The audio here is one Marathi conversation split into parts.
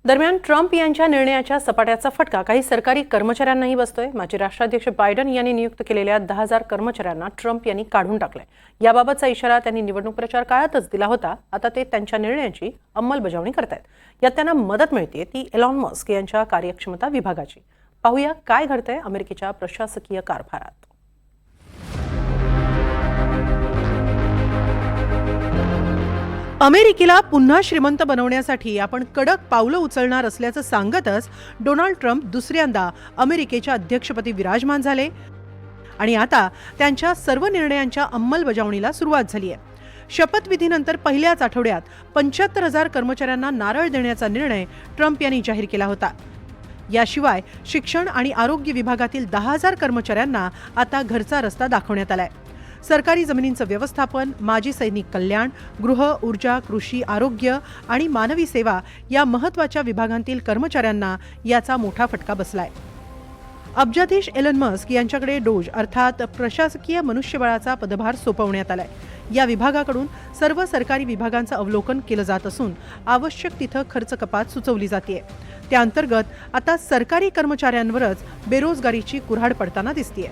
दरम्यान ट्रम्प यांच्या निर्णयाच्या सपाट्याचा फटका काही सरकारी कर्मचाऱ्यांनाही बसतोय। माजी राष्ट्राध्यक्ष बायडन यांनी नियुक्त केलेल्या 10,000 कर्मचाऱ्यांना ट्रम्प यांनी काढून टाकलंय। याबाबतचा इशारा त्यांनी निवडणूक प्रचार काळातच दिला होता। आता ते त्यांच्या निर्णयाची अंमलबजावणी करतायत। यात त्यांना मदत मिळते ती एलॉन मस्क यांच्या कार्यक्षमता विभागाची। पाहूया काय घडतंय अमेरिकेच्या प्रशासकीय कारभारात। अमेरिकेला पुन्हा श्रीमंत बनवण्यासाठी आपण कडक पावलं उचलणार असल्याचं सांगतच डोनाल्ड ट्रम्प दुसऱ्यांदा अमेरिकेच्या अध्यक्षपदी विराजमान झाले आणि आता त्यांच्या सर्व निर्णयांच्या अंमलबजावणीला सुरुवात झाली आहे। शपथविधीनंतर पहिल्याच आठवड्यात 75,000 कर्मचाऱ्यांना नारळ देण्याचा निर्णय ट्रम्प यांनी जाहीर केला होता। याशिवाय शिक्षण आणि आरोग्य विभागातील 10,000 कर्मचाऱ्यांना आता घरचा रस्ता दाखवण्यात आलाय। सरकारी जमिनींचं व्यवस्थापन, माजी सैनिक कल्याण, गृह, ऊर्जा, कृषी, आरोग्य आणि मानवी सेवा या महत्त्वाच्या विभागांतील कर्मचाऱ्यांना याचा मोठा फटका बसलाय। अब्जाधीश एलन मस्क यांच्याकडे डोज अर्थात प्रशासकीय मनुष्यबळाचा पदभार सोपवण्यात आलाय। या विभागाकडून सर्व सरकारी विभागांचं अवलोकन केलं जात असून आवश्यक तिथं खर्च कपात सुचवली जाते। त्या अंतर्गत आता सरकारी कर्मचाऱ्यांवरच बेरोजगारीची कुऱ्हाड पडताना दिसतेय।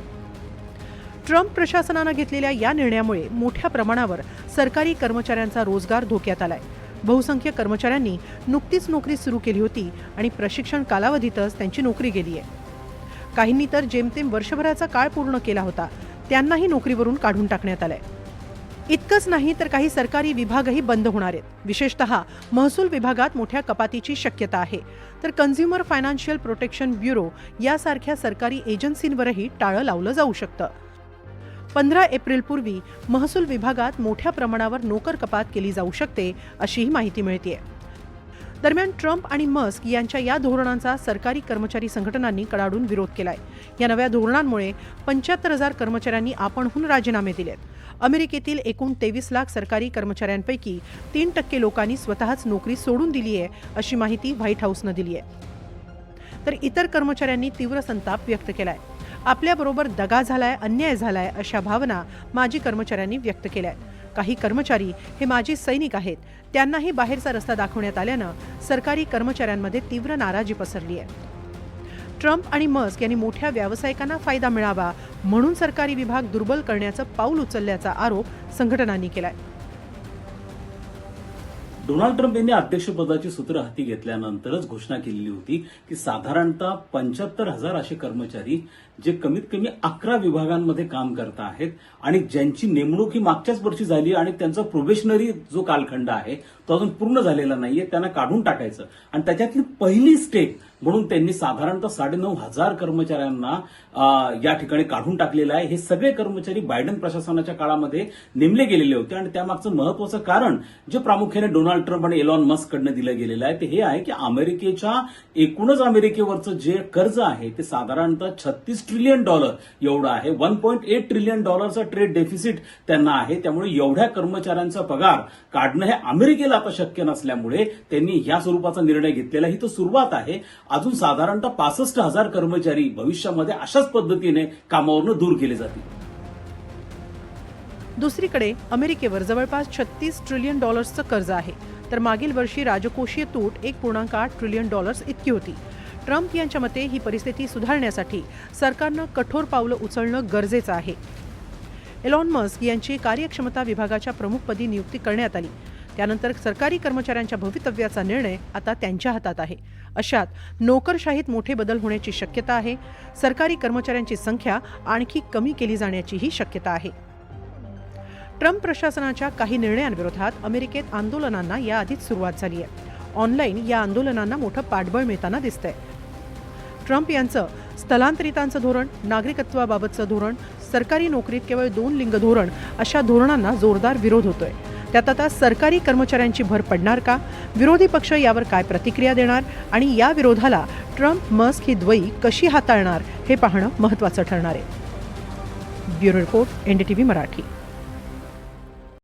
ट्रम्प प्रशासनानं घेतलेल्या या निर्णयामुळे मोठ्या प्रमाणावर सरकारी कर्मचाऱ्यांचा रोजगार धोक्यात आलाय। बहुसंख्य कर्मचाऱ्यांनी नुकतीच नोकरी सुरू केली होती आणि प्रशिक्षण कालावधीतच त्यांची नोकरी गेली आहे। काहींनी तर जेमतेम वर्षभराचा काळ पूर्ण केला होता, त्यांनाही नोकरीवरून काढून टाकण्यात आलंय। इतकंच नाही तर काही सरकारी विभागही बंद होणार आहेत। विशेषतः महसूल विभागात मोठ्या कपातीची शक्यता आहे, तर कन्झ्युमर फायनान्शियल प्रोटेक्शन ब्युरो यासारख्या सरकारी एजन्सींवरही टाळं लावलं जाऊ शकतं। 15 एप्रिलपूर्वी महसूल विभागात मोठ्या प्रमाणावर नोकर कपात केली जाऊ शकते अशीही माहिती मिळतेय। दरम्यान ट्रम्प आणि मस्क यांच्या या धोरणांचा सरकारी कर्मचारी संघटनांनी कडाडून विरोध केलाय। या नव्या धोरणांमुळे 75,000 कर्मचाऱ्यांनी आपणहून राजीनामे दिलेत। अमेरिकेतील एकूण 23 लाख सरकारी कर्मचाऱ्यांपैकी 3% लोकांनी स्वतःच नोकरी सोडून दिली आहे अशी माहिती व्हाईट हाऊसनं दिली आहे। तर इतर कर्मचाऱ्यांनी तीव्र संताप व्यक्त केलाय। आपल्याबरोबर दगा झालाय, अन्याय झालाय अशा भावना माजी कर्मचाऱ्यांनी व्यक्त केल्या। काही कर्मचारी हे माजी सैनिक आहेत, त्यांनाही बाहेरचा रस्ता दाखवण्यात आल्यानं सरकारी कर्मचाऱ्यांमध्ये तीव्र नाराजी पसरली आहे। ट्रम्प आणि मस्क यांनी मोठ्या व्यावसायिकांना फायदा मिळावा म्हणून सरकारी विभाग दुर्बल करण्याचं पाऊल उचलल्याचा आरोप संघटनांनी केलाय। डोनाल्ड ट्रम्प यांनी अध्यक्षपदाची सूत्र हाती घेतल्यानंतरच घोषणा केलेली होती की साधारणतः 75,000 असे कर्मचारी जे कमीत कमी 11 विभागांमध्ये काम करत आहेत आणि ज्यांची नेमणूक ही मागच्याच वर्षी झाली आणि त्यांचा प्रोबेशनरी जो कालखंड आहे तो अजून पूर्ण झालेला नाहीये, त्यांना काढून टाकायचं आणि त्याच्यातली पहिली स्टेप म्हणून त्यांनी साधारणतः 9,500 कर्मचाऱ्यांना या ठिकाणी काढून टाकलेलं आहे। हे सगळे कर्मचारी बायडन प्रशासनाच्या काळामध्ये नेमले गेलेले होते आणि त्यामागचं महत्वाचं कारण जे प्रामुख्याने डोनाल्ड ट्रम्प आणि एलॉन मस्क कडनं दिलं गेलेलं आहे ते हे आहे की अमेरिकेच्या एकूणच अमेरिकेवरचं जे कर्ज आहे ते साधारणतः $36 ट्रिलियन एवढं आहे। $1.8 ट्रिलियन ट्रेड डेफिसिट त्यांना आहे। त्यामुळे एवढ्या कर्मचाऱ्यांचा पगार काढणं हे अमेरिकेला आता शक्य नसल्यामुळे त्यांनी या स्वरूपाचा निर्णय घेतलेला ही तो सुरुवात आहे। अजून साधारणतः 65,000 कर्मचारी भविष्यामध्ये अशाच पद्धतीने कामावरून दूर केले जातील। दुसरीकडे अमेरिकेवर जवळपास $36 ट्रिलियन कर्ज आहे, तर मागील वर्षी राजकोषीय तूट $1.8 ट्रिलियन इतकी होती। ट्रम्प यांच्या मते ही परिस्थिती सुधारण्यासाठी सरकारनं कठोर पावलं उचलणं गरजेचं आहे। एलॉन मस्क यांची कार्यक्षमता विभागाच्या प्रमुखपदी नियुक्ती करण्यात आली। त्यानंतर सरकारी कर्मचाऱ्यांच्या भवितव्याचा निर्णय आता त्यांच्या हातात आहे। अशात नोकरशाहीत मोठे बदल होण्याची शक्यता आहे। सरकारी कर्मचाऱ्यांची संख्या आणखी कमी केली जाण्याचीही शक्यता आहे। ट्रम्प प्रशासनाच्या काही निर्णयांविरोधात अमेरिकेत आंदोलनांना याआधीच सुरुवात झाली आहे। ऑनलाईन या आंदोलनांना मोठं पाठबळ मिळताना दिसतंय। ट्रम्प यांचं स्थलांतरितांचं धोरण, नागरिकत्वाबाबतचं धोरण, सरकारी नोकरीत केवळ 2 लिंग धोरण अशा धोरणांना जोरदार विरोध होतोय। त्यात आता सरकारी कर्मचाऱ्यांची भर पडणार का? विरोधी पक्ष यावर काय प्रतिक्रिया देणार आणि या विरोधाला ट्रम्प मस्क ही द्वयी कशी हाताळणार हे पाहणं महत्त्वाचं ठरणार आहे। Bureau report, NDTV Marathi.